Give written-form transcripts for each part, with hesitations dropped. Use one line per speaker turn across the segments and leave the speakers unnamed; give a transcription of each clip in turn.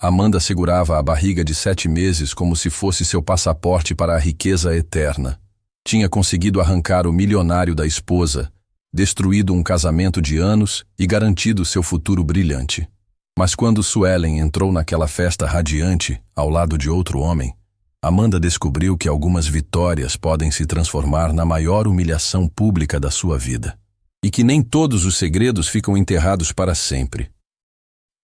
Amanda segurava a barriga de 7 meses como se fosse seu passaporte para a riqueza eterna. Tinha conseguido arrancar o milionário da esposa, destruído um casamento de anos e garantido seu futuro brilhante. Mas quando Suelen entrou naquela festa radiante, ao lado de outro homem, Amanda descobriu que algumas vitórias podem se transformar na maior humilhação pública da sua vida. E que nem todos os segredos ficam enterrados para sempre.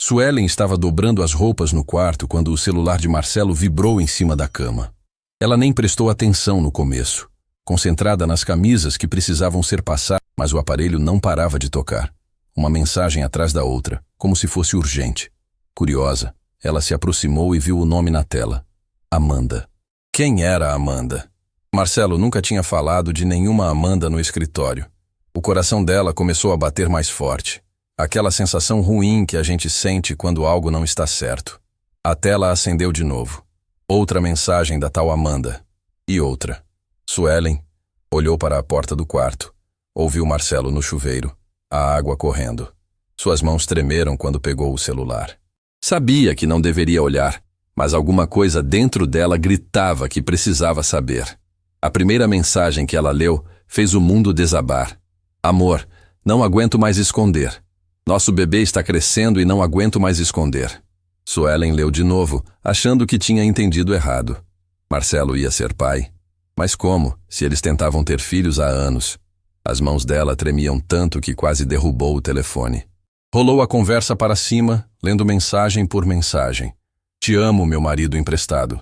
Suelen estava dobrando as roupas no quarto quando o celular de Marcelo vibrou em cima da cama. Ela nem prestou atenção no começo, concentrada nas camisas que precisavam ser passadas, mas o aparelho não parava de tocar. Uma mensagem atrás da outra, como se fosse urgente. Curiosa, ela se aproximou e viu o nome na tela. Amanda. Quem era Amanda? Marcelo nunca tinha falado de nenhuma Amanda no escritório. O coração dela começou a bater mais forte. Aquela sensação ruim que a gente sente quando algo não está certo. A tela acendeu de novo. Outra mensagem da tal Amanda. E outra. Suelen olhou para a porta do quarto. Ouviu Marcelo no chuveiro. A água correndo. Suas mãos tremeram quando pegou o celular. Sabia que não deveria olhar, mas alguma coisa dentro dela gritava que precisava saber. A primeira mensagem que ela leu fez o mundo desabar. Amor, não aguento mais esconder. Nosso bebê está crescendo e não aguento mais esconder. Suelen leu de novo, achando que tinha entendido errado. Marcelo ia ser pai. Mas como, se eles tentavam ter filhos há anos? As mãos dela tremiam tanto que quase derrubou o telefone. Rolou a conversa para cima, lendo mensagem por mensagem. Te amo, meu marido emprestado.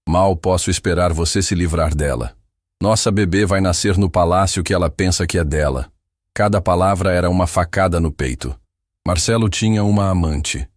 Mal posso esperar você se livrar dela. Nossa bebê vai nascer no palácio que ela pensa que é dela. Cada palavra era uma facada no peito. Marcelo tinha uma amante.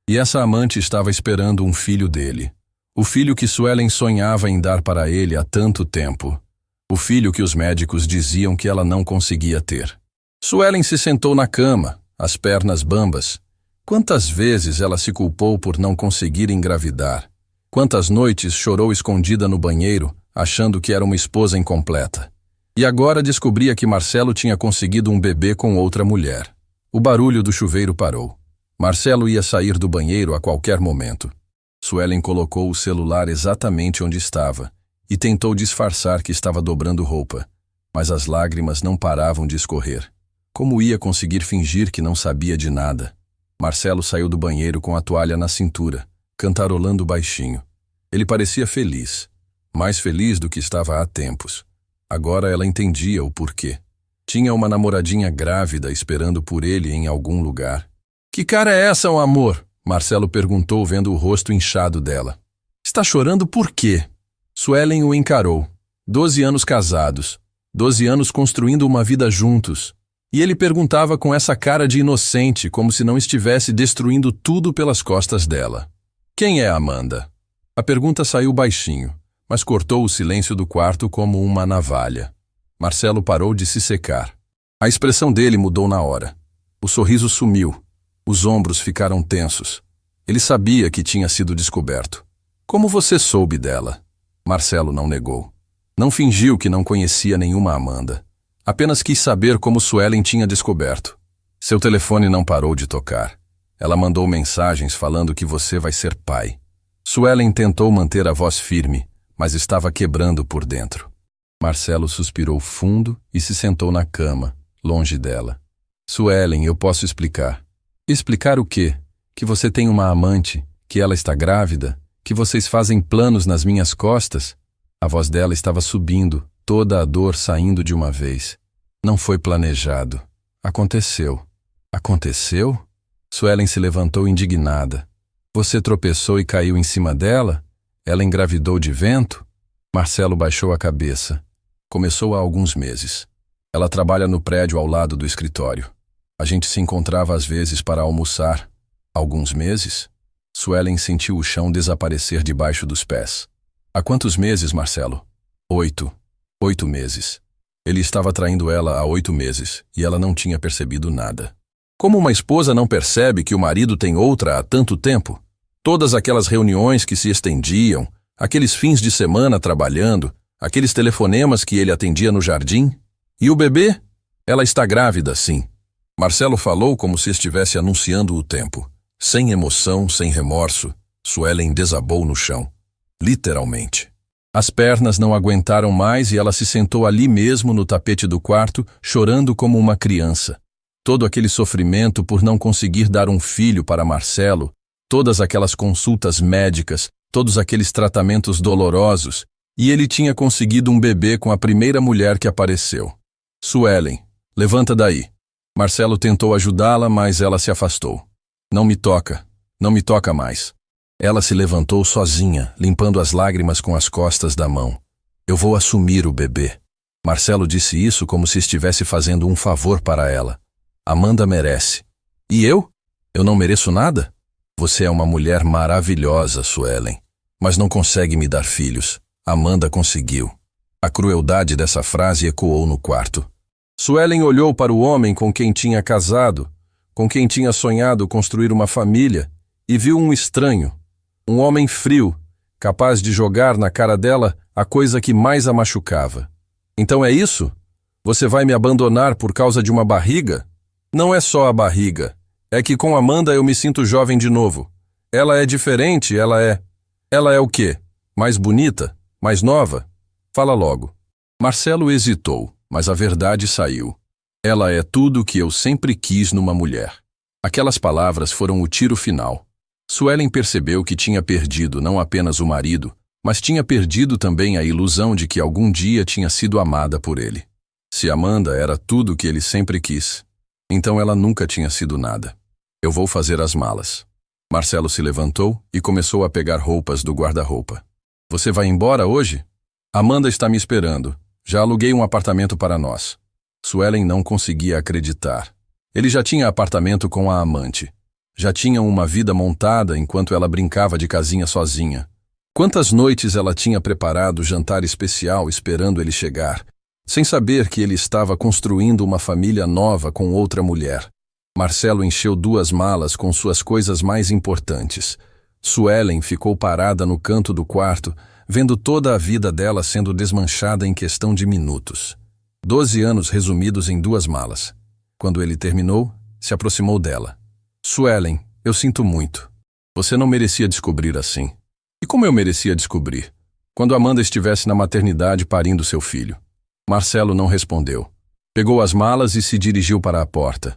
E essa amante estava esperando um filho dele. O filho que Suelen sonhava em dar para ele há tanto tempo. O filho que os médicos diziam que ela não conseguia ter. Suelen se sentou na cama, as pernas bambas. Quantas vezes ela se culpou por não conseguir engravidar? Quantas noites chorou escondida no banheiro, achando que era uma esposa incompleta? E agora descobria que Marcelo tinha conseguido um bebê com outra mulher. O barulho do chuveiro parou. Marcelo ia sair do banheiro a qualquer momento. Suelen colocou o celular exatamente onde estava e tentou disfarçar que estava dobrando roupa, mas as lágrimas não paravam de escorrer. Como ia conseguir fingir que não sabia de nada? Marcelo saiu do banheiro com a toalha na cintura, cantarolando baixinho. Ele parecia feliz, mais feliz do que estava há tempos. Agora ela entendia o porquê. Tinha uma namoradinha grávida esperando por ele em algum lugar. Que cara é essa, um amor? Marcelo perguntou vendo o rosto inchado dela. Está chorando por quê? Suelen o encarou. 12 anos casados. 12 anos construindo uma vida juntos. E ele perguntava com essa cara de inocente, como se não estivesse destruindo tudo pelas costas dela. Quem é Amanda? A pergunta saiu baixinho, mas cortou o silêncio do quarto como uma navalha. Marcelo parou de se secar. A expressão dele mudou na hora. O sorriso sumiu. Os ombros ficaram tensos. Ele sabia que tinha sido descoberto. Como você soube dela? Marcelo não negou. Não fingiu que não conhecia nenhuma Amanda. Apenas quis saber como Suelen tinha descoberto. Seu telefone não parou de tocar. Ela mandou mensagens falando que você vai ser pai. Suelen tentou manter a voz firme, mas estava quebrando por dentro. Marcelo suspirou fundo e se sentou na cama, longe dela. Suelen, eu posso explicar. Explicar o quê? Que você tem uma amante, que ela está grávida, que vocês fazem planos nas minhas costas? A voz dela estava subindo, toda a dor saindo de uma vez. Não foi planejado. Aconteceu. Aconteceu? Suelen se levantou indignada. Você tropeçou e caiu em cima dela? Ela engravidou de vento? Marcelo baixou a cabeça. Começou há alguns meses. Ela trabalha no prédio ao lado do escritório. A gente se encontrava às vezes para almoçar. Alguns meses? Suelen sentiu o chão desaparecer debaixo dos pés. Há quantos meses, Marcelo? 8. 8 meses. Ele estava traindo ela há 8 meses e ela não tinha percebido nada. Como uma esposa não percebe que o marido tem outra há tanto tempo? Todas aquelas reuniões que se estendiam, aqueles fins de semana trabalhando, aqueles telefonemas que ele atendia no jardim. E o bebê? Ela está grávida, sim. Marcelo falou como se estivesse anunciando o tempo. Sem emoção, sem remorso. Suelen desabou no chão, literalmente. As pernas não aguentaram mais e ela se sentou ali mesmo no tapete do quarto, chorando como uma criança. Todo aquele sofrimento por não conseguir dar um filho para Marcelo, todas aquelas consultas médicas, todos aqueles tratamentos dolorosos, e ele tinha conseguido um bebê com a primeira mulher que apareceu. Suelen, levanta daí. Marcelo tentou ajudá-la, mas ela se afastou. Não me toca mais. Ela se levantou sozinha, limpando as lágrimas com as costas da mão. Eu vou assumir o bebê. Marcelo disse isso como se estivesse fazendo um favor para ela. Amanda merece. E eu? Eu não mereço nada? Você é uma mulher maravilhosa, Suelen, mas não consegue me dar filhos. Amanda conseguiu. A crueldade dessa frase ecoou no quarto. Suelen olhou para o homem com quem tinha casado, com quem tinha sonhado construir uma família, e viu um estranho, um homem frio, capaz de jogar na cara dela a coisa que mais a machucava. Então é isso? Você vai me abandonar por causa de uma barriga? Não é só a barriga. É que com Amanda eu me sinto jovem de novo. Ela é diferente, ela é o quê? Mais bonita? Mais nova? Fala logo. Marcelo hesitou, mas a verdade saiu. Ela é tudo o que eu sempre quis numa mulher. Aquelas palavras foram o tiro final. Suelen percebeu que tinha perdido não apenas o marido, mas tinha perdido também a ilusão de que algum dia tinha sido amada por ele. Se Amanda era tudo o que ele sempre quis, então ela nunca tinha sido nada. Eu vou fazer as malas. Marcelo se levantou e começou a pegar roupas do guarda-roupa. Você vai embora hoje? Amanda está me esperando. Já aluguei um apartamento para nós. Suelen não conseguia acreditar. Ele já tinha apartamento com a amante. Já tinham uma vida montada enquanto ela brincava de casinha sozinha. Quantas noites ela tinha preparado jantar especial esperando ele chegar, sem saber que ele estava construindo uma família nova com outra mulher. Marcelo encheu 2 malas com suas coisas mais importantes. Suelen ficou parada no canto do quarto, vendo toda a vida dela sendo desmanchada em questão de minutos. 12 anos resumidos em 2 malas. Quando ele terminou, se aproximou dela. Suelen, eu sinto muito. Você não merecia descobrir assim. E como eu merecia descobrir? Quando Amanda estivesse na maternidade parindo seu filho. Marcelo não respondeu. Pegou as malas e se dirigiu para a porta.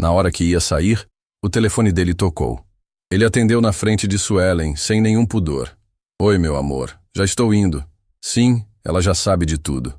Na hora que ia sair, o telefone dele tocou. Ele atendeu na frente de Suelen, sem nenhum pudor. Oi, meu amor, já estou indo. Sim, ela já sabe de tudo.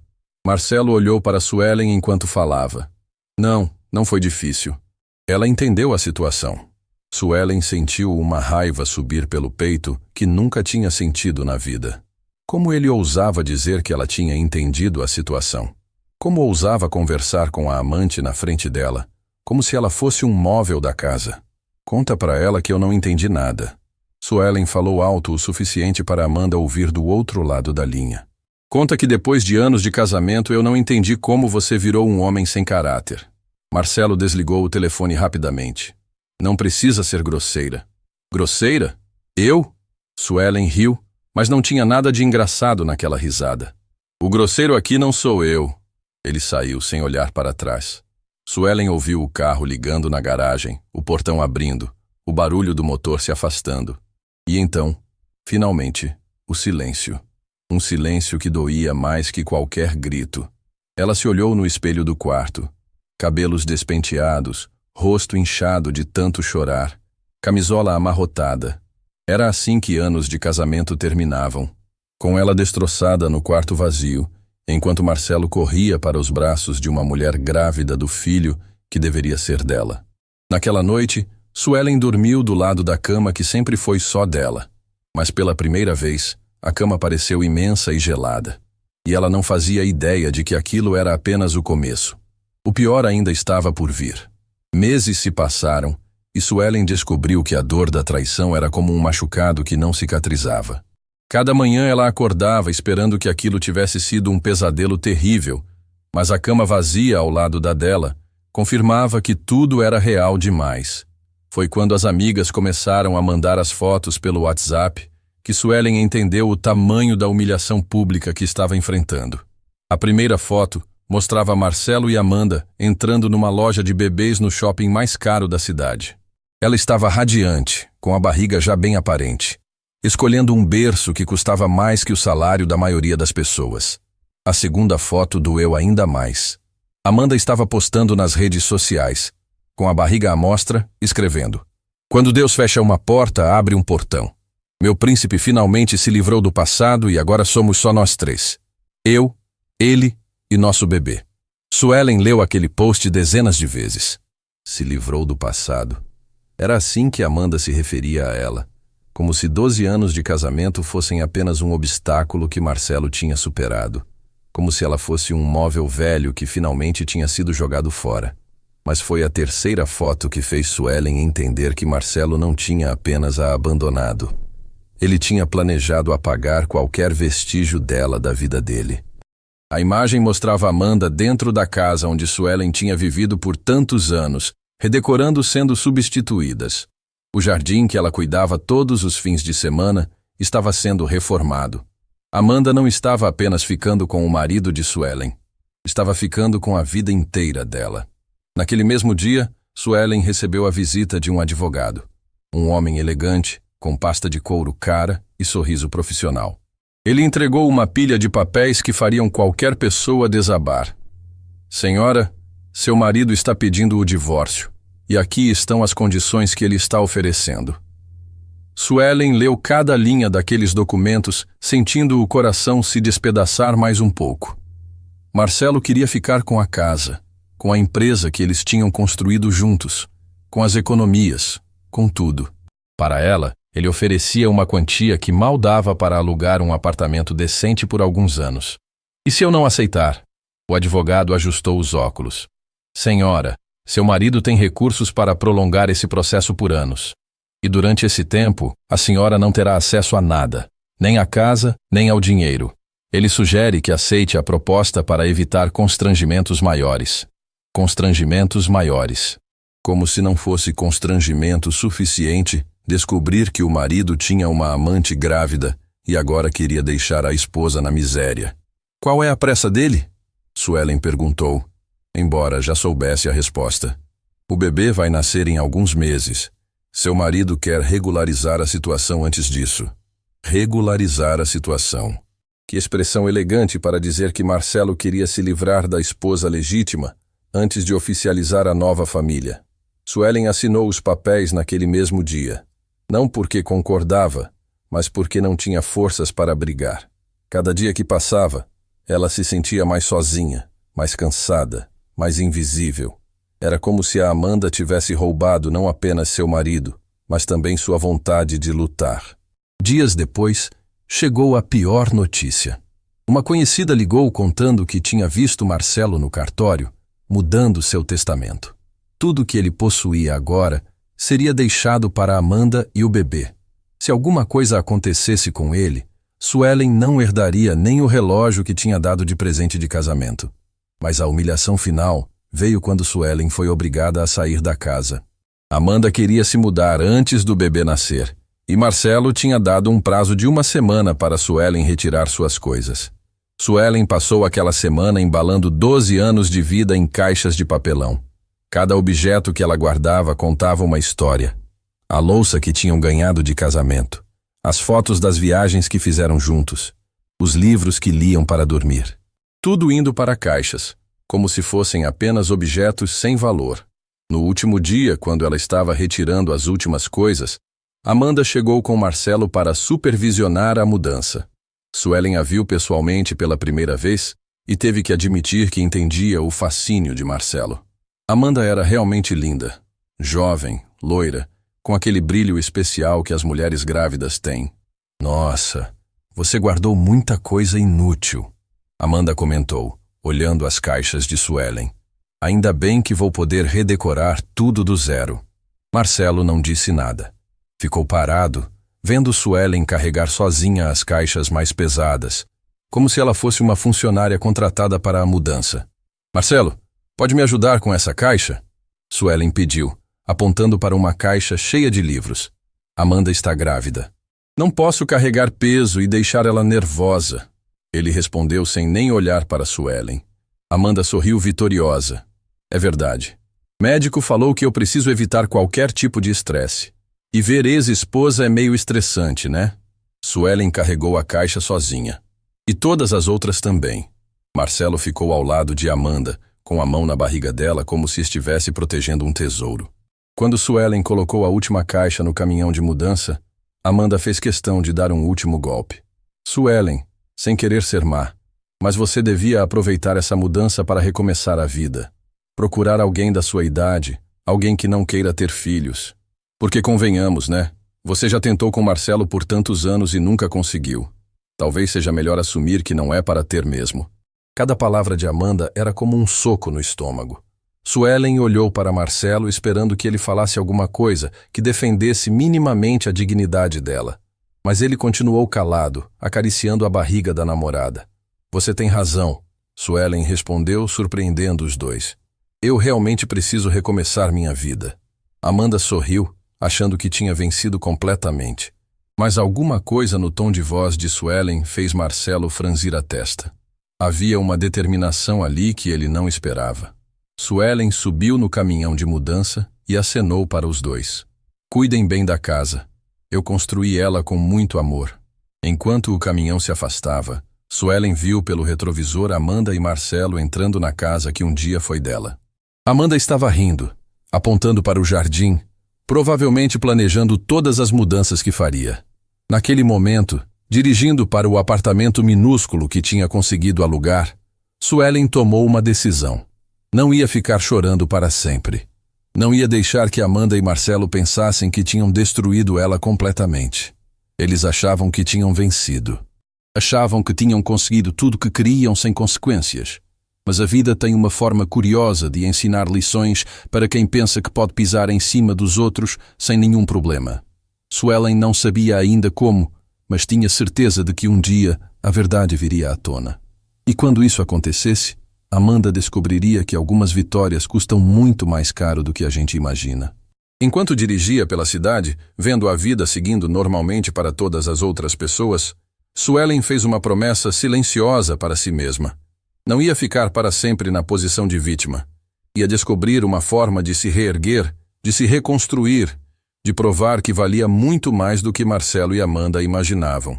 Marcelo olhou para Suelen enquanto falava. Não foi difícil. Ela entendeu a situação. Suelen sentiu uma raiva subir pelo peito que nunca tinha sentido na vida. Como ele ousava dizer que ela tinha entendido a situação? Como ousava conversar com a amante na frente dela, como se ela fosse um móvel da casa? Conta para ela que eu não entendi nada. Suelen falou alto o suficiente para Amanda ouvir do outro lado da linha. Conta que depois de anos de casamento eu não entendi como você virou um homem sem caráter. Marcelo desligou o telefone rapidamente. Não precisa ser grosseira. Grosseira? Eu? Suelen riu, mas não tinha nada de engraçado naquela risada. O grosseiro aqui não sou eu. Ele saiu sem olhar para trás. Suelen ouviu o carro ligando na garagem, o portão abrindo, o barulho do motor se afastando. E então, finalmente, o silêncio. Um silêncio que doía mais que qualquer grito. Ela se olhou no espelho do quarto. Cabelos despenteados, rosto inchado de tanto chorar, camisola amarrotada. Era assim que anos de casamento terminavam, com ela destroçada no quarto vazio, enquanto Marcelo corria para os braços de uma mulher grávida do filho que deveria ser dela. Naquela noite, Suelen dormiu do lado da cama que sempre foi só dela, mas pela primeira vez, a cama pareceu imensa e gelada, e ela não fazia ideia de que aquilo era apenas o começo. O pior ainda estava por vir. Meses se passaram e Suelen descobriu que a dor da traição era como um machucado que não cicatrizava. Cada manhã ela acordava esperando que aquilo tivesse sido um pesadelo terrível, mas a cama vazia ao lado da dela confirmava que tudo era real demais. Foi quando as amigas começaram a mandar as fotos pelo WhatsApp que Suelen entendeu o tamanho da humilhação pública que estava enfrentando. A primeira foto mostrava Marcelo e Amanda entrando numa loja de bebês no shopping mais caro da cidade. Ela estava radiante, com a barriga já bem aparente. escolhendo um berço que custava mais que o salário da maioria das pessoas. A segunda foto doeu ainda mais. Amanda estava postando nas redes sociais, com a barriga à mostra, escrevendo: "Quando Deus fecha uma porta, abre um portão. Meu príncipe finalmente se livrou do passado e agora somos só nós três. Eu, ele e nosso bebê." Suelen leu aquele post dezenas de vezes. Se livrou do passado. Era assim que Amanda se referia a ela, como se 12 anos de casamento fossem apenas um obstáculo que Marcelo tinha superado, como se ela fosse um móvel velho que finalmente tinha sido jogado fora. Mas foi a terceira foto que fez Suelen entender que Marcelo não tinha apenas a abandonado. Ele tinha planejado apagar qualquer vestígio dela da vida dele. A imagem mostrava Amanda dentro da casa onde Suelen tinha vivido por tantos anos, redecorando sendo substituídas. O jardim que ela cuidava todos os fins de semana estava sendo reformado. Amanda não estava apenas ficando com o marido de Suelen, estava ficando com a vida inteira dela. Naquele mesmo dia, Suelen recebeu a visita de um advogado, um homem elegante, com pasta de couro cara e sorriso profissional. Ele entregou uma pilha de papéis que fariam qualquer pessoa desabar. "Senhora, seu marido está pedindo o divórcio, e aqui estão as condições que ele está oferecendo." Suelen leu cada linha daqueles documentos, sentindo o coração se despedaçar mais um pouco. Marcelo queria ficar com a casa, com a empresa que eles tinham construído juntos, com as economias, com tudo. Para ela, ele oferecia uma quantia que mal dava para alugar um apartamento decente por alguns anos. "E se eu não aceitar?" O advogado ajustou os óculos. "Senhora, seu marido tem recursos para prolongar esse processo por anos. E durante esse tempo, a senhora não terá acesso a nada, nem à casa, nem ao dinheiro. Ele sugere que aceite a proposta para evitar constrangimentos maiores." Constrangimentos maiores. Como se não fosse constrangimento suficiente descobrir que o marido tinha uma amante grávida e agora queria deixar a esposa na miséria. "Qual é a pressa dele?" Suelen perguntou, embora já soubesse a resposta. "O bebê vai nascer em alguns meses. Seu marido quer regularizar a situação antes disso." Regularizar a situação. Que expressão elegante para dizer que Marcelo queria se livrar da esposa legítima antes de oficializar a nova família. Suelen assinou os papéis naquele mesmo dia. Não porque concordava, mas porque não tinha forças para brigar. Cada dia que passava, ela se sentia mais sozinha, mais cansada, mais invisível. Era como se a Amanda tivesse roubado não apenas seu marido, mas também sua vontade de lutar. Dias depois, chegou a pior notícia. Uma conhecida ligou contando que tinha visto Marcelo no cartório, mudando seu testamento. Tudo que ele possuía agora seria deixado para Amanda e o bebê. Se alguma coisa acontecesse com ele, Suelen não herdaria nem o relógio que tinha dado de presente de casamento. Mas a humilhação final veio quando Suelen foi obrigada a sair da casa. Amanda queria se mudar antes do bebê nascer, e Marcelo tinha dado um prazo de 1 semana para Suelen retirar suas coisas. Suelen passou aquela semana embalando 12 anos de vida em caixas de papelão. Cada objeto que ela guardava contava uma história. A louça que tinham ganhado de casamento, as fotos das viagens que fizeram juntos, os livros que liam para dormir. Tudo indo para caixas, como se fossem apenas objetos sem valor. No último dia, quando ela estava retirando as últimas coisas, Amanda chegou com Marcelo para supervisionar a mudança. Suelen a viu pessoalmente pela primeira vez e teve que admitir que entendia o fascínio de Marcelo. Amanda era realmente linda, jovem, loira, com aquele brilho especial que as mulheres grávidas têm. "Nossa, você guardou muita coisa inútil", Amanda comentou, olhando as caixas de Suelen. "Ainda bem que vou poder redecorar tudo do zero." Marcelo não disse nada. Ficou parado, vendo Suelen carregar sozinha as caixas mais pesadas, como se ela fosse uma funcionária contratada para a mudança. "Marcelo, pode me ajudar com essa caixa?" Suelen pediu, apontando para uma caixa cheia de livros. "Amanda está grávida. Não posso carregar peso e deixar ela nervosa." Ele respondeu sem nem olhar para Suelen. Amanda sorriu vitoriosa. "É verdade. Médico falou que eu preciso evitar qualquer tipo de estresse. E ver ex-esposa é meio estressante, né?" Suelen carregou a caixa sozinha. E todas as outras também. Marcelo ficou ao lado de Amanda, com a mão na barriga dela como se estivesse protegendo um tesouro. Quando Suelen colocou a última caixa no caminhão de mudança, Amanda fez questão de dar um último golpe. Suelen, sem querer ser má, mas você devia aproveitar essa mudança para recomeçar a vida. Procurar alguém da sua idade, alguém que não queira ter filhos. Porque convenhamos, né? Você já tentou com Marcelo por tantos anos e nunca conseguiu. Talvez seja melhor assumir que não é para ter mesmo. Cada palavra de Amanda era como um soco no estômago. Suelen olhou para Marcelo esperando que ele falasse alguma coisa que defendesse minimamente a dignidade dela. Mas ele continuou calado, acariciando a barriga da namorada. Você tem razão, Suelen respondeu, surpreendendo os dois. Eu realmente preciso recomeçar minha vida. Amanda sorriu, achando que tinha vencido completamente. Mas alguma coisa no tom de voz de Suelen fez Marcelo franzir a testa. Havia uma determinação ali que ele não esperava. Suelen subiu no caminhão de mudança e acenou para os dois. Cuidem bem da casa. Eu construí ela com muito amor. Enquanto o caminhão se afastava, Suelen viu pelo retrovisor Amanda e Marcelo entrando na casa que um dia foi dela. Amanda estava rindo, apontando para o jardim, provavelmente planejando todas as mudanças que faria. Naquele momento, dirigindo para o apartamento minúsculo que tinha conseguido alugar, Suelen tomou uma decisão. Não ia ficar chorando para sempre. Não ia deixar que Amanda e Marcelo pensassem que tinham destruído ela completamente. Eles achavam que tinham vencido. Achavam que tinham conseguido tudo que queriam sem consequências. Mas a vida tem uma forma curiosa de ensinar lições para quem pensa que pode pisar em cima dos outros sem nenhum problema. Suelen não sabia ainda como, mas tinha certeza de que um dia a verdade viria à tona. E quando isso acontecesse, Amanda descobriria que algumas vitórias custam muito mais caro do que a gente imagina. Enquanto dirigia pela cidade, vendo a vida seguindo normalmente para todas as outras pessoas, Suelen fez uma promessa silenciosa para si mesma. Não ia ficar para sempre na posição de vítima. Ia descobrir uma forma de se reerguer, de se reconstruir, de provar que valia muito mais do que Marcelo e Amanda imaginavam.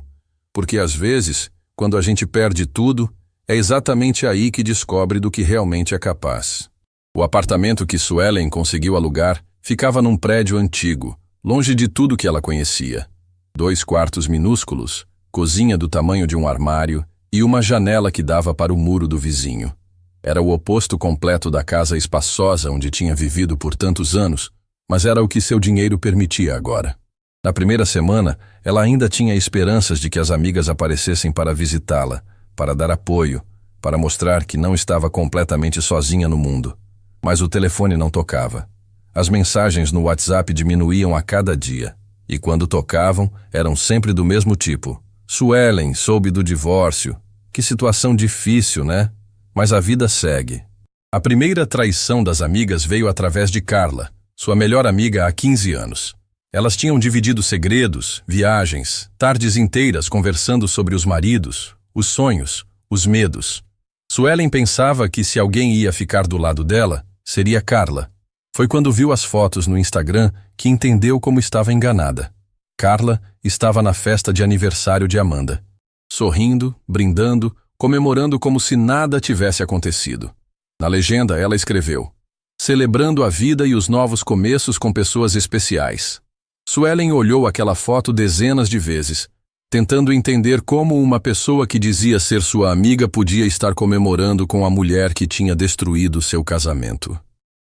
Porque às vezes, quando a gente perde tudo, é exatamente aí que descobre do que realmente é capaz. O apartamento que Suelen conseguiu alugar ficava num prédio antigo, longe de tudo que ela conhecia. 2 quartos minúsculos, cozinha do tamanho de um armário e uma janela que dava para o muro do vizinho. Era o oposto completo da casa espaçosa onde tinha vivido por tantos anos, mas era o que seu dinheiro permitia agora. Na primeira semana, ela ainda tinha esperanças de que as amigas aparecessem para visitá-la, para dar apoio, para mostrar que não estava completamente sozinha no mundo. Mas o telefone não tocava. As mensagens no WhatsApp diminuíam a cada dia, e quando tocavam, eram sempre do mesmo tipo. Suelen, soube do divórcio. Que situação difícil, né? Mas a vida segue. A primeira traição das amigas veio através de Carla, sua melhor amiga há 15 anos. Elas tinham dividido segredos, viagens, tardes inteiras conversando sobre os maridos, os sonhos, os medos. Suelen pensava que se alguém ia ficar do lado dela, seria Carla. Foi quando viu as fotos no Instagram que entendeu como estava enganada. Carla estava na festa de aniversário de Amanda. Sorrindo, brindando, comemorando como se nada tivesse acontecido. Na legenda ela escreveu: celebrando a vida e os novos começos com pessoas especiais. Suelen olhou aquela foto dezenas de vezes, tentando entender como uma pessoa que dizia ser sua amiga podia estar comemorando com a mulher que tinha destruído seu casamento.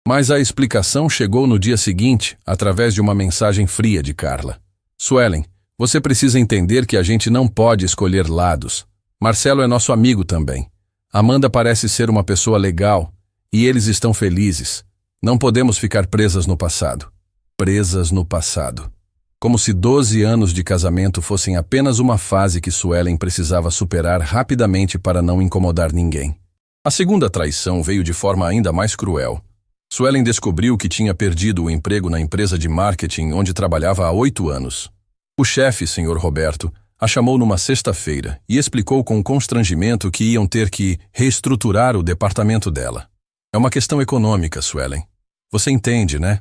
Mas a explicação chegou no dia seguinte, através de uma mensagem fria de Carla. Suelen, você precisa entender que a gente não pode escolher lados. Marcelo é nosso amigo também. Amanda parece ser uma pessoa legal, e eles estão felizes. Não podemos ficar presas no passado. Presas no passado. Como se 12 anos de casamento fossem apenas uma fase que Suelen precisava superar rapidamente para não incomodar ninguém. A segunda traição veio de forma ainda mais cruel. Suelen descobriu que tinha perdido o emprego na empresa de marketing onde trabalhava há 8 anos. O chefe, Sr. Roberto, a chamou numa sexta-feira e explicou com constrangimento que iam ter que reestruturar o departamento dela. É uma questão econômica, Suelen. Você entende, né?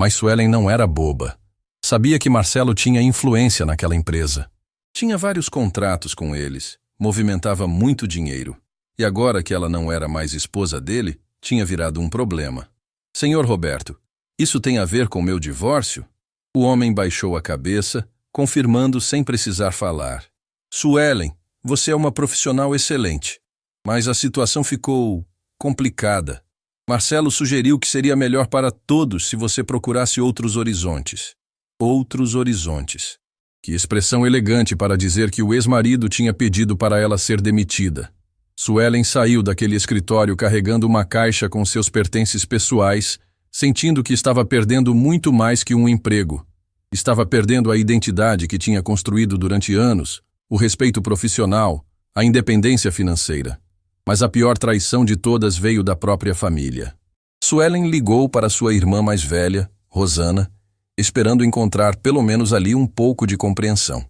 Mas Suelen não era boba. Sabia que Marcelo tinha influência naquela empresa. Tinha vários contratos com eles, movimentava muito dinheiro. E agora que ela não era mais esposa dele, tinha virado um problema. Senhor Roberto, isso tem a ver com meu divórcio? O homem baixou a cabeça, confirmando sem precisar falar. Suelen, você é uma profissional excelente, mas a situação ficou complicada. Marcelo sugeriu que seria melhor para todos se você procurasse outros horizontes. Outros horizontes. Que expressão elegante para dizer que o ex-marido tinha pedido para ela ser demitida. Suelen saiu daquele escritório carregando uma caixa com seus pertences pessoais, sentindo que estava perdendo muito mais que um emprego. Estava perdendo a identidade que tinha construído durante anos, o respeito profissional, a independência financeira. Mas a pior traição de todas veio da própria família. Suelen ligou para sua irmã mais velha, Rosana, esperando encontrar pelo menos ali um pouco de compreensão.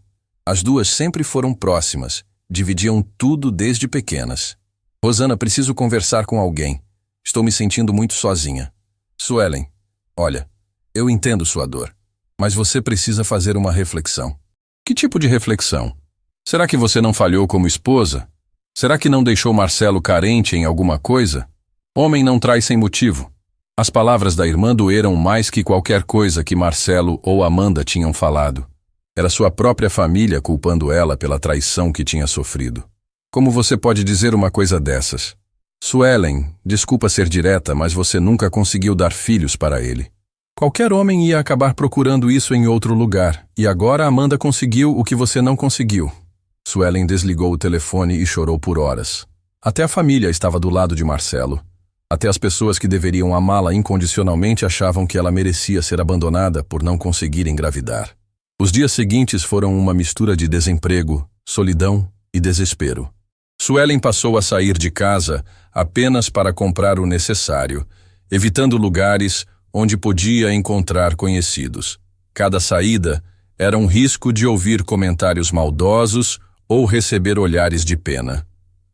As duas sempre foram próximas, dividiam tudo desde pequenas. Rosana, preciso conversar com alguém. Estou me sentindo muito sozinha. Suelen, olha, eu entendo sua dor, mas você precisa fazer uma reflexão. Que tipo de reflexão? Será que você não falhou como esposa? Será que não deixou Marcelo carente em alguma coisa? Homem não trai sem motivo. As palavras da irmã doeram mais que qualquer coisa que Marcelo ou Amanda tinham falado. Era sua própria família culpando ela pela traição que tinha sofrido. Como você pode dizer uma coisa dessas? Suelen, desculpa ser direta, mas você nunca conseguiu dar filhos para ele. Qualquer homem ia acabar procurando isso em outro lugar, e agora Amanda conseguiu o que você não conseguiu. Suelen desligou o telefone e chorou por horas. Até a família estava do lado de Marcelo. Até as pessoas que deveriam amá-la incondicionalmente achavam que ela merecia ser abandonada por não conseguir engravidar. Os dias seguintes foram uma mistura de desemprego, solidão e desespero. Suelen passou a sair de casa apenas para comprar o necessário, evitando lugares onde podia encontrar conhecidos. Cada saída era um risco de ouvir comentários maldosos ou receber olhares de pena.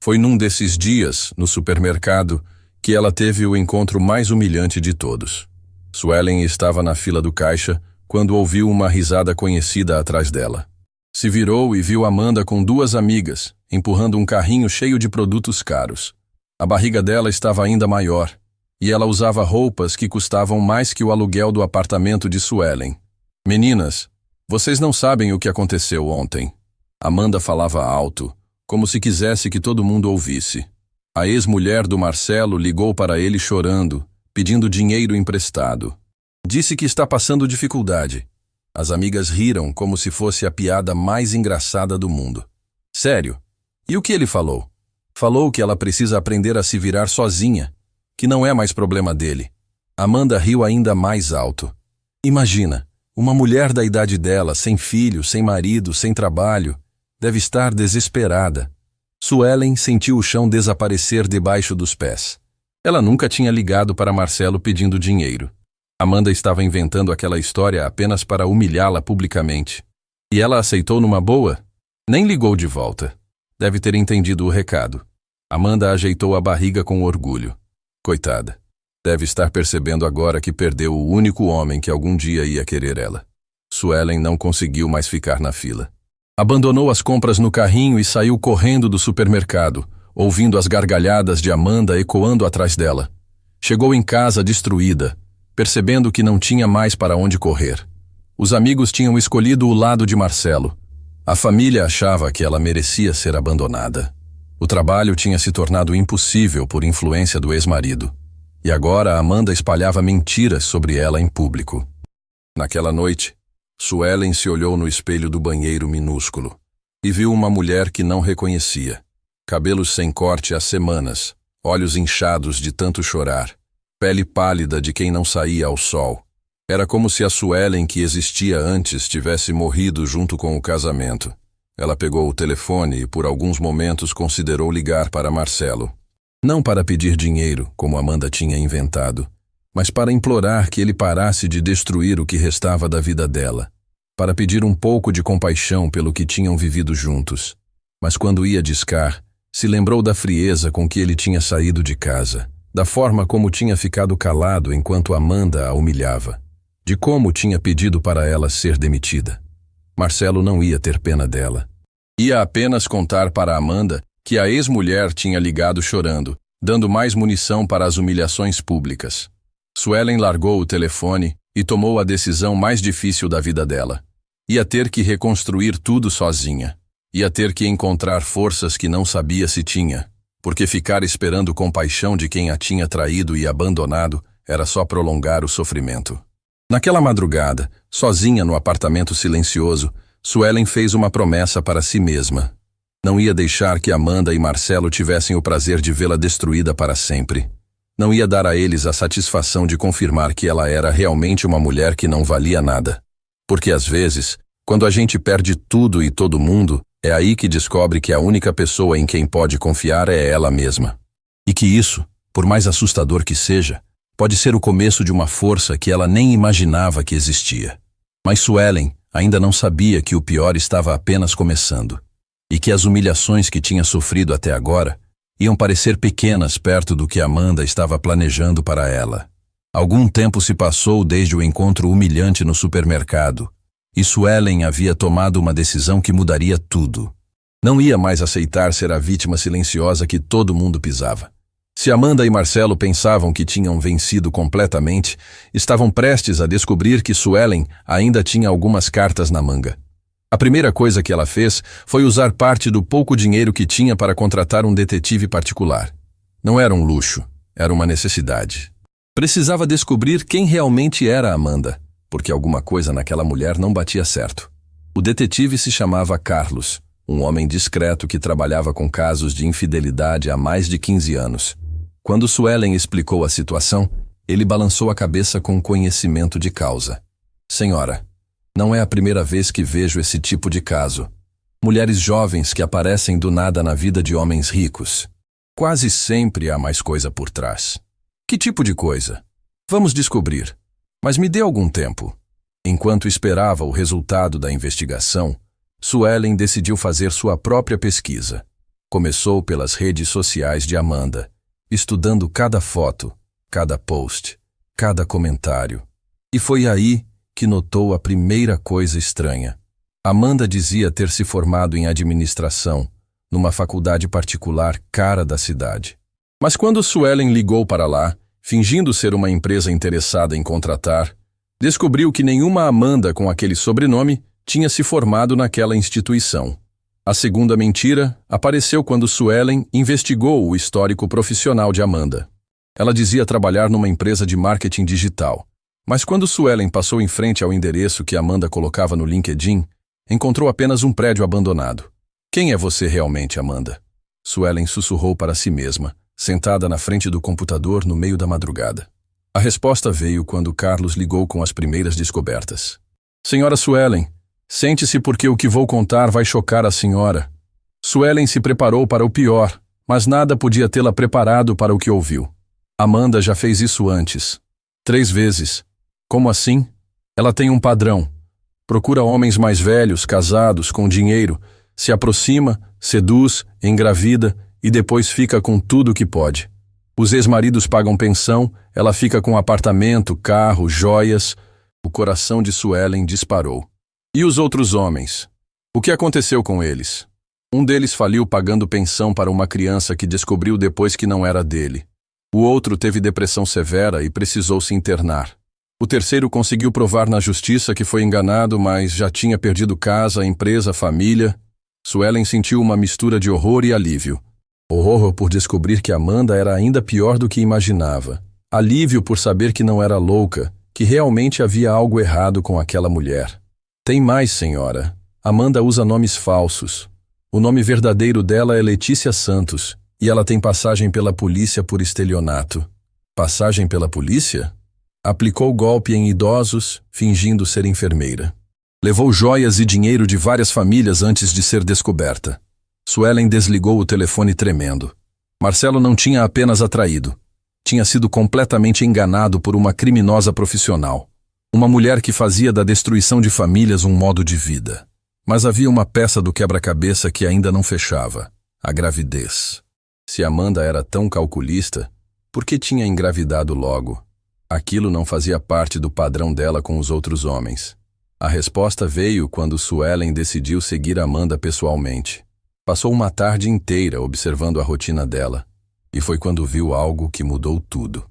Foi num desses dias, no supermercado, que ela teve o encontro mais humilhante de todos. Suelen estava na fila do caixa quando ouviu uma risada conhecida atrás dela. Se virou e viu Amanda com duas amigas, empurrando um carrinho cheio de produtos caros. A barriga dela estava ainda maior, e ela usava roupas que custavam mais que o aluguel do apartamento de Suelen. Meninas, vocês não sabem o que aconteceu ontem. Amanda falava alto, como se quisesse que todo mundo ouvisse. A ex-mulher do Marcelo ligou para ele chorando, pedindo dinheiro emprestado. Disse que está passando dificuldade. As amigas riram como se fosse a piada mais engraçada do mundo. Sério? E o que ele falou? Falou que ela precisa aprender a se virar sozinha, que não é mais problema dele. Amanda riu ainda mais alto. Imagina, uma mulher da idade dela, sem filho, sem marido, sem trabalho, deve estar desesperada. Suelen sentiu o chão desaparecer debaixo dos pés. Ela nunca tinha ligado para Marcelo pedindo dinheiro. Amanda estava inventando aquela história apenas para humilhá-la publicamente. E ela aceitou numa boa? Nem ligou de volta. Deve ter entendido o recado. Amanda ajeitou a barriga com orgulho. Coitada. Deve estar percebendo agora que perdeu o único homem que algum dia ia querer ela. Suelen não conseguiu mais ficar na fila. Abandonou as compras no carrinho e saiu correndo do supermercado, ouvindo as gargalhadas de Amanda ecoando atrás dela. Chegou em casa destruída, percebendo que não tinha mais para onde correr. Os amigos tinham escolhido o lado de Marcelo. A família achava que ela merecia ser abandonada. O trabalho tinha se tornado impossível por influência do ex-marido. E agora Amanda espalhava mentiras sobre ela em público. Naquela noite, Suelen se olhou no espelho do banheiro minúsculo e viu uma mulher que não reconhecia. Cabelos sem corte há semanas, olhos inchados de tanto chorar, pele pálida de quem não saía ao sol. Era como se a Suelen que existia antes tivesse morrido junto com o casamento. Ela pegou o telefone e por alguns momentos considerou ligar para Marcelo. Não para pedir dinheiro, como Amanda tinha inventado, mas para implorar que ele parasse de destruir o que restava da vida dela, para pedir um pouco de compaixão pelo que tinham vivido juntos. Mas quando ia discar, se lembrou da frieza com que ele tinha saído de casa, da forma como tinha ficado calado enquanto Amanda a humilhava, de como tinha pedido para ela ser demitida. Marcelo não ia ter pena dela. Ia apenas contar para Amanda que a ex-mulher tinha ligado chorando, dando mais munição para as humilhações públicas. Suelen largou o telefone e tomou a decisão mais difícil da vida dela. Ia ter que reconstruir tudo sozinha. Ia ter que encontrar forças que não sabia se tinha, porque ficar esperando compaixão de quem a tinha traído e abandonado era só prolongar o sofrimento. Naquela madrugada, sozinha no apartamento silencioso, Suelen fez uma promessa para si mesma. Não ia deixar que Amanda e Marcelo tivessem o prazer de vê-la destruída para sempre. Não ia dar a eles a satisfação de confirmar que ela era realmente uma mulher que não valia nada. Porque às vezes, quando a gente perde tudo e todo mundo, é aí que descobre que a única pessoa em quem pode confiar é ela mesma. E que isso, por mais assustador que seja, pode ser o começo de uma força que ela nem imaginava que existia. Mas Suelen ainda não sabia que o pior estava apenas começando, e que as humilhações que tinha sofrido até agora iam parecer pequenas perto do que Amanda estava planejando para ela. Algum tempo se passou desde o encontro humilhante no supermercado, e Suelen havia tomado uma decisão que mudaria tudo. Não ia mais aceitar ser a vítima silenciosa que todo mundo pisava. Se Amanda e Marcelo pensavam que tinham vencido completamente, estavam prestes a descobrir que Suelen ainda tinha algumas cartas na manga. A primeira coisa que ela fez foi usar parte do pouco dinheiro que tinha para contratar um detetive particular. Não era um luxo, era uma necessidade. Precisava descobrir quem realmente era Amanda, porque alguma coisa naquela mulher não batia certo. O detetive se chamava Carlos, um homem discreto que trabalhava com casos de infidelidade há mais de 15 anos. Quando Suelen explicou a situação, ele balançou a cabeça com conhecimento de causa. Senhora, não é a primeira vez que vejo esse tipo de caso. Mulheres jovens que aparecem do nada na vida de homens ricos. Quase sempre há mais coisa por trás. Que tipo de coisa? Vamos descobrir. Mas me dê algum tempo. Enquanto esperava o resultado da investigação, Suelen decidiu fazer sua própria pesquisa. Começou pelas redes sociais de Amanda, estudando cada foto, cada post, cada comentário. E foi aí que notou a primeira coisa estranha. Amanda dizia ter se formado em administração, numa faculdade particular cara da cidade. Mas quando Suelen ligou para lá, fingindo ser uma empresa interessada em contratar, descobriu que nenhuma Amanda com aquele sobrenome tinha se formado naquela instituição. A segunda mentira apareceu quando Suelen investigou o histórico profissional de Amanda. Ela dizia trabalhar numa empresa de marketing digital. Mas quando Suelen passou em frente ao endereço que Amanda colocava no LinkedIn, encontrou apenas um prédio abandonado. Quem é você realmente, Amanda? Suelen sussurrou para si mesma, sentada na frente do computador no meio da madrugada. A resposta veio quando Carlos ligou com as primeiras descobertas. Senhora Suelen, sente-se porque o que vou contar vai chocar a senhora. Suelen se preparou para o pior, mas nada podia tê-la preparado para o que ouviu. Amanda já fez isso antes. 3 vezes. Como assim? Ela tem um padrão. Procura homens mais velhos, casados, com dinheiro, se aproxima, seduz, engravida e depois fica com tudo o que pode. Os ex-maridos pagam pensão, ela fica com apartamento, carro, joias. O coração de Suelen disparou. E os outros homens? O que aconteceu com eles? Um deles faliu pagando pensão para uma criança que descobriu depois que não era dele. O outro teve depressão severa e precisou se internar. O terceiro conseguiu provar na justiça que foi enganado, mas já tinha perdido casa, empresa, família. Suelen sentiu uma mistura de horror e alívio. Horror por descobrir que Amanda era ainda pior do que imaginava. Alívio por saber que não era louca, que realmente havia algo errado com aquela mulher. Tem mais, senhora. Amanda usa nomes falsos. O nome verdadeiro dela é Letícia Santos, e ela tem passagem pela polícia por estelionato. Passagem pela polícia? Aplicou golpe em idosos, fingindo ser enfermeira. Levou joias e dinheiro de várias famílias antes de ser descoberta. Suelen desligou o telefone tremendo. Marcelo não tinha apenas atraído. Tinha sido completamente enganado por uma criminosa profissional. Uma mulher que fazia da destruição de famílias um modo de vida. Mas havia uma peça do quebra-cabeça que ainda não fechava. A gravidez. Se Amanda era tão calculista, por que tinha engravidado logo? Aquilo não fazia parte do padrão dela com os outros homens. A resposta veio quando Suelen decidiu seguir Amanda pessoalmente. Passou uma tarde inteira observando a rotina dela, e foi quando viu algo que mudou tudo.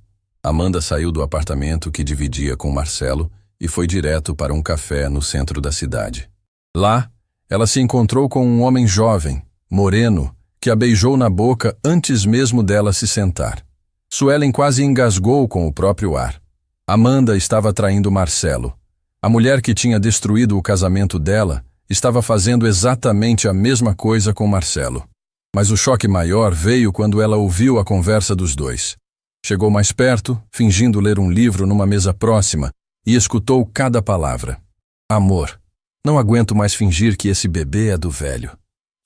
Amanda saiu do apartamento que dividia com Marcelo e foi direto para um café no centro da cidade. Lá, ela se encontrou com um homem jovem, moreno, que a beijou na boca antes mesmo dela se sentar. Suelen quase engasgou com o próprio ar. Amanda estava traindo Marcelo. A mulher que tinha destruído o casamento dela estava fazendo exatamente a mesma coisa com Marcelo. Mas o choque maior veio quando ela ouviu a conversa dos dois. Chegou mais perto, fingindo ler um livro numa mesa próxima, e escutou cada palavra. Amor, não aguento mais fingir que esse bebê é do velho.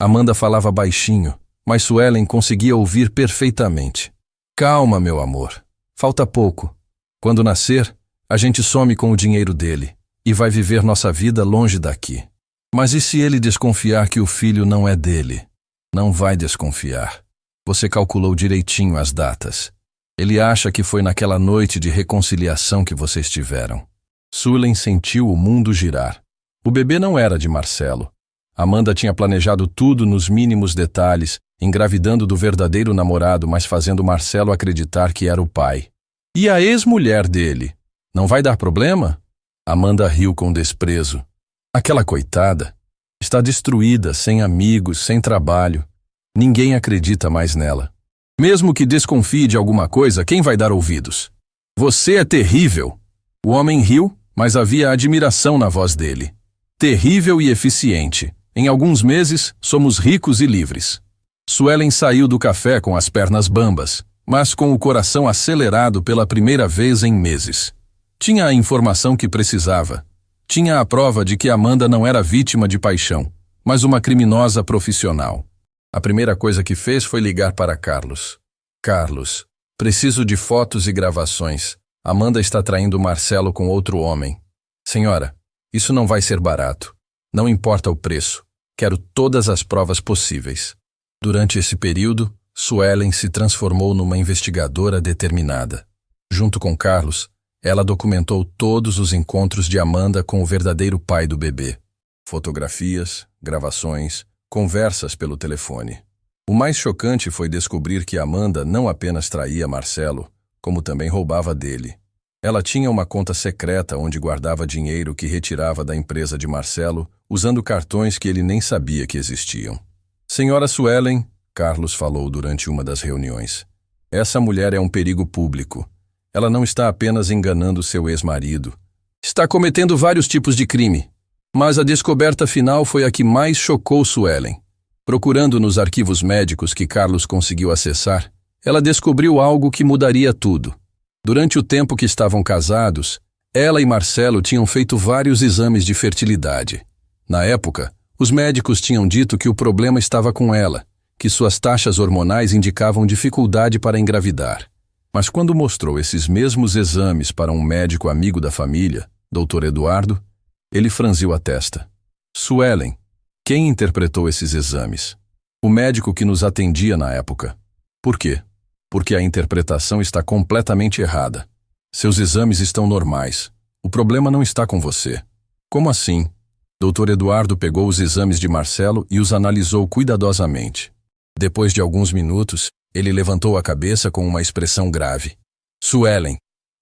Amanda falava baixinho, mas Suelen conseguia ouvir perfeitamente. Calma, meu amor. Falta pouco. Quando nascer, a gente some com o dinheiro dele e vai viver nossa vida longe daqui. Mas e se ele desconfiar que o filho não é dele? Não vai desconfiar. Você calculou direitinho as datas. Ele acha que foi naquela noite de reconciliação que vocês tiveram. Suelen sentiu o mundo girar. O bebê não era de Marcelo. Amanda tinha planejado tudo nos mínimos detalhes, engravidando do verdadeiro namorado, mas fazendo Marcelo acreditar que era o pai. E a ex-mulher dele? Não vai dar problema? Amanda riu com desprezo. Aquela coitada está destruída, sem amigos, sem trabalho. Ninguém acredita mais nela. Mesmo que desconfie de alguma coisa, quem vai dar ouvidos? Você é terrível. O homem riu, mas havia admiração na voz dele. Terrível e eficiente. Em alguns meses, somos ricos e livres. Suelen saiu do café com as pernas bambas, mas com o coração acelerado pela primeira vez em meses. Tinha a informação que precisava. Tinha a prova de que Amanda não era vítima de paixão, mas uma criminosa profissional. A primeira coisa que fez foi ligar para Carlos. Carlos, preciso de fotos e gravações. Amanda está traindo Marcelo com outro homem. Senhora, isso não vai ser barato. Não importa o preço. Quero todas as provas possíveis. Durante esse período, Suelen se transformou numa investigadora determinada. Junto com Carlos, ela documentou todos os encontros de Amanda com o verdadeiro pai do bebê. Fotografias, gravações, conversas pelo telefone. O mais chocante foi descobrir que Amanda não apenas traía Marcelo, como também roubava dele. Ela tinha uma conta secreta onde guardava dinheiro que retirava da empresa de Marcelo, usando cartões que ele nem sabia que existiam. Senhora Suelen, Carlos falou durante uma das reuniões, essa mulher é um perigo público. Ela não está apenas enganando seu ex-marido. Está cometendo vários tipos de crime. Mas a descoberta final foi a que mais chocou Suelen. Procurando nos arquivos médicos que Carlos conseguiu acessar, ela descobriu algo que mudaria tudo. Durante o tempo que estavam casados, ela e Marcelo tinham feito vários exames de fertilidade. Na época, os médicos tinham dito que o problema estava com ela, que suas taxas hormonais indicavam dificuldade para engravidar. Mas quando mostrou esses mesmos exames para um médico amigo da família, Dr. Eduardo, ele franziu a testa. Suelen, quem interpretou esses exames? O médico que nos atendia na época. Por quê? Porque a interpretação está completamente errada. Seus exames estão normais. O problema não está com você. Como assim? Dr. Eduardo pegou os exames de Marcelo e os analisou cuidadosamente. Depois de alguns minutos, ele levantou a cabeça com uma expressão grave. Suelen,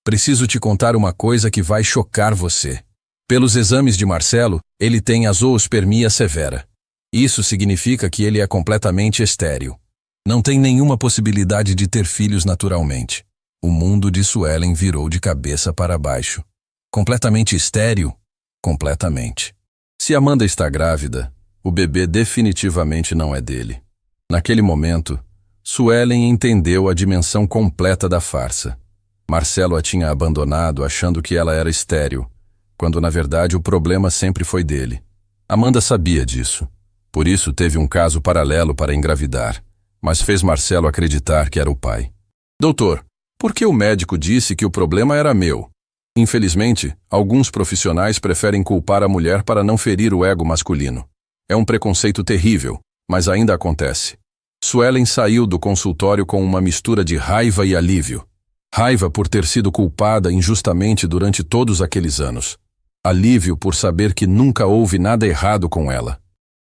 preciso te contar uma coisa que vai chocar você. Pelos exames de Marcelo, ele tem a zoospermia severa. Isso significa que ele é completamente estéril. Não tem nenhuma possibilidade de ter filhos naturalmente. O mundo de Suelen virou de cabeça para baixo. Completamente estéril? Completamente. Se Amanda está grávida, o bebê definitivamente não é dele. Naquele momento, Suelen entendeu a dimensão completa da farsa. Marcelo a tinha abandonado achando que ela era estéril, quando na verdade o problema sempre foi dele. Amanda sabia disso. Por isso teve um caso paralelo para engravidar, mas fez Marcelo acreditar que era o pai. Doutor, por que o médico disse que o problema era meu? Infelizmente, alguns profissionais preferem culpar a mulher para não ferir o ego masculino. É um preconceito terrível, mas ainda acontece. Suelen saiu do consultório com uma mistura de raiva e alívio. Raiva por ter sido culpada injustamente durante todos aqueles anos. alívio por saber que nunca houve nada errado com ela.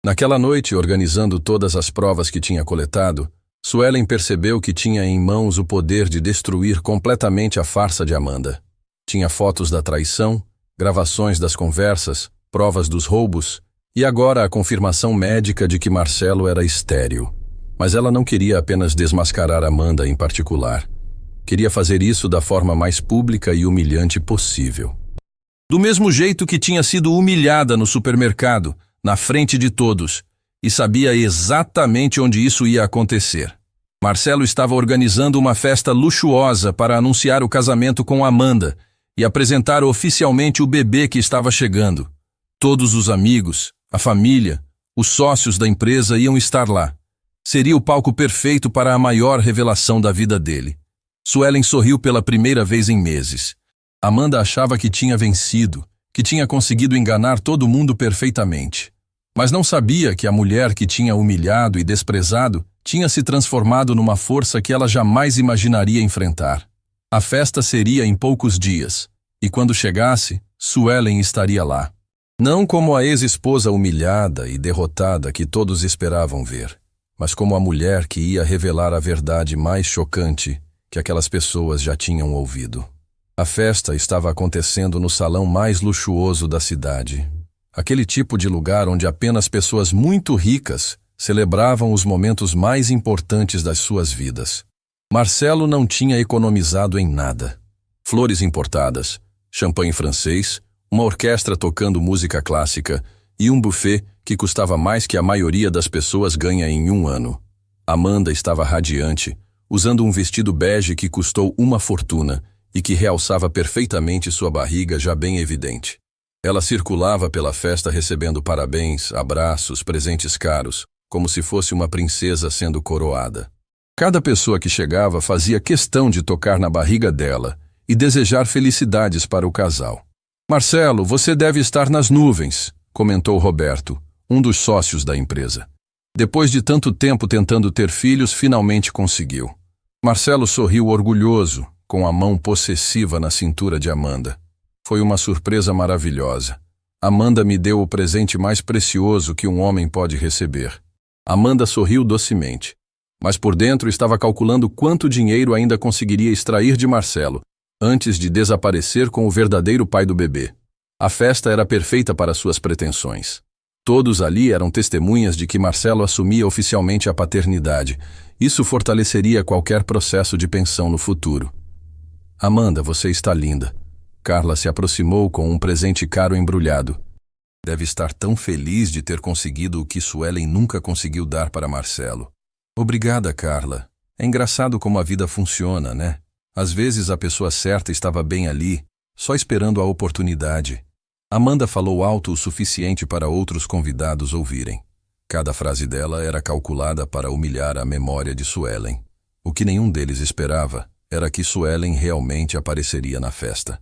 Naquela noite, organizando todas as provas que tinha coletado, Suelen percebeu que tinha em mãos o poder de destruir completamente a farsa de Amanda. Tinha fotos da traição, gravações das conversas, provas dos roubos e agora a confirmação médica de que Marcelo era estéril. Mas ela não queria apenas desmascarar Amanda em particular. Queria fazer isso da forma mais pública e humilhante possível. Do mesmo jeito que tinha sido humilhada no supermercado, na frente de todos, e sabia exatamente onde isso ia acontecer. Marcelo estava organizando uma festa luxuosa para anunciar o casamento com Amanda e apresentar oficialmente o bebê que estava chegando. Todos os amigos, a família, os sócios da empresa iam estar lá. Seria o palco perfeito para a maior revelação da vida dele. Suelen sorriu pela primeira vez em meses. Amanda achava que tinha vencido, que tinha conseguido enganar todo mundo perfeitamente. Mas não sabia que a mulher que tinha humilhado e desprezado tinha se transformado numa força que ela jamais imaginaria enfrentar. A festa seria em poucos dias, e quando chegasse, Suelen estaria lá. Não como a ex-esposa humilhada e derrotada que todos esperavam ver, mas como a mulher que ia revelar a verdade mais chocante que aquelas pessoas já tinham ouvido. A festa estava acontecendo no salão mais luxuoso da cidade. Aquele tipo de lugar onde apenas pessoas muito ricas celebravam os momentos mais importantes das suas vidas. Marcelo não tinha economizado em nada. Flores importadas, champanhe francês, uma orquestra tocando música clássica e um buffet que custava mais que a maioria das pessoas ganha em um ano. Amanda estava radiante, usando um vestido bege que custou uma fortuna e que realçava perfeitamente sua barriga já bem evidente. Ela circulava pela festa recebendo parabéns, abraços, presentes caros, como se fosse uma princesa sendo coroada. Cada pessoa que chegava fazia questão de tocar na barriga dela e desejar felicidades para o casal. "Marcelo, você deve estar nas nuvens", comentou Roberto, um dos sócios da empresa. Depois de tanto tempo tentando ter filhos, finalmente conseguiu. Marcelo sorriu orgulhoso, com a mão possessiva na cintura de Amanda. Foi uma surpresa maravilhosa. Amanda me deu o presente mais precioso que um homem pode receber. Amanda sorriu docemente, mas por dentro estava calculando quanto dinheiro ainda conseguiria extrair de Marcelo, antes de desaparecer com o verdadeiro pai do bebê. A festa era perfeita para suas pretensões. Todos ali eram testemunhas de que Marcelo assumia oficialmente a paternidade. Isso fortaleceria qualquer processo de pensão no futuro. "Amanda, você está linda." Carla se aproximou com um presente caro embrulhado. Deve estar tão feliz de ter conseguido o que Suelen nunca conseguiu dar para Marcelo. "Obrigada, Carla. É engraçado como a vida funciona, né? Às vezes a pessoa certa estava bem ali, só esperando a oportunidade." Amanda falou alto o suficiente para outros convidados ouvirem. Cada frase dela era calculada para humilhar a memória de Suelen. O que nenhum deles esperava era que Suelen realmente apareceria na festa.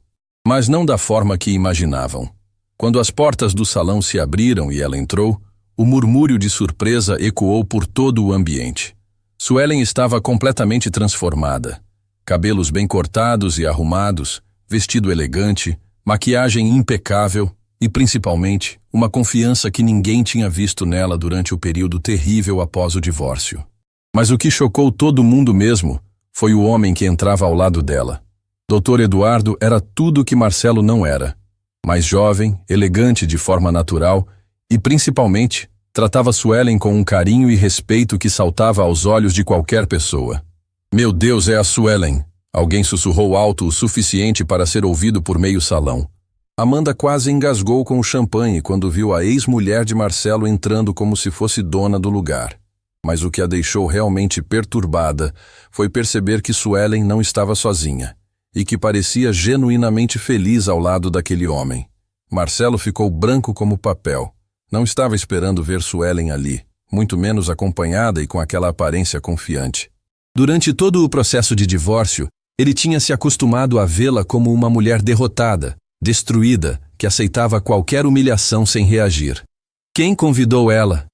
Mas não da forma que imaginavam. Quando as portas do salão se abriram e ela entrou, o murmúrio de surpresa ecoou por todo o ambiente. Suelen estava completamente transformada. Cabelos bem cortados e arrumados, vestido elegante, maquiagem impecável e, principalmente, uma confiança que ninguém tinha visto nela durante o período terrível após o divórcio. Mas o que chocou todo mundo mesmo foi o homem que entrava ao lado dela. Dr. Eduardo era tudo o que Marcelo não era. Mais jovem, elegante de forma natural e, principalmente, tratava Suelen com um carinho e respeito que saltava aos olhos de qualquer pessoa. "Meu Deus, é a Suelen!" Alguém sussurrou alto o suficiente para ser ouvido por meio salão. Amanda quase engasgou com o champanhe quando viu a ex-mulher de Marcelo entrando como se fosse dona do lugar. Mas o que a deixou realmente perturbada foi perceber que Suelen não estava sozinha e que parecia genuinamente feliz ao lado daquele homem. Marcelo ficou branco como papel. Não estava esperando ver Suelen ali, muito menos acompanhada e com aquela aparência confiante. Durante todo o processo de divórcio, ele tinha se acostumado a vê-la como uma mulher derrotada, destruída, que aceitava qualquer humilhação sem reagir. "Quem convidou ela?"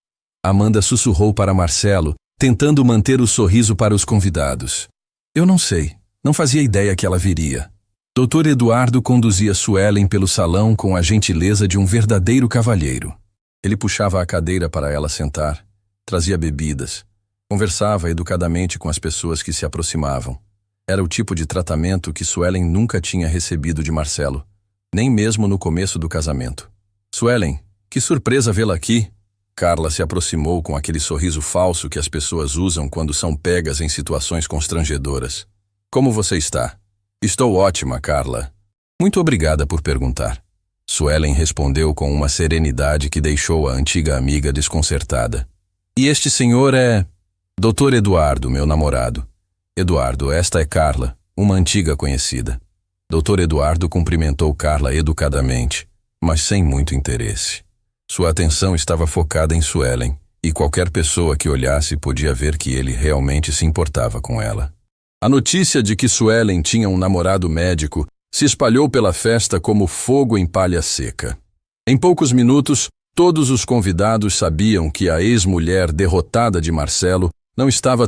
Amanda sussurrou para Marcelo, tentando manter o sorriso para os convidados. "Eu não sei. Não fazia ideia que ela viria." Dr. Eduardo conduzia Suelen pelo salão com a gentileza de um verdadeiro cavalheiro. Ele puxava a cadeira para ela sentar, trazia bebidas, conversava educadamente com as pessoas que se aproximavam. Era o tipo de tratamento que Suelen nunca tinha recebido de Marcelo, nem mesmo no começo do casamento. Suelen, que surpresa vê-la aqui! Carla se aproximou com aquele sorriso falso que as pessoas usam quando são pegas em situações constrangedoras. Como você está? Estou ótima, Carla. Muito obrigada por perguntar. Suelen respondeu com uma serenidade que deixou a antiga amiga desconcertada. E este senhor é... Dr. Eduardo, meu namorado. Eduardo, esta é Carla, uma antiga conhecida. Dr. Eduardo cumprimentou Carla educadamente, mas sem muito interesse. Sua atenção estava focada em Suelen, e qualquer pessoa que olhasse podia ver que ele realmente se importava com ela. A notícia de que Suelen tinha um namorado médico se espalhou pela festa como fogo em palha seca. Em poucos minutos, todos os convidados sabiam que a ex-mulher derrotada de Marcelo não estava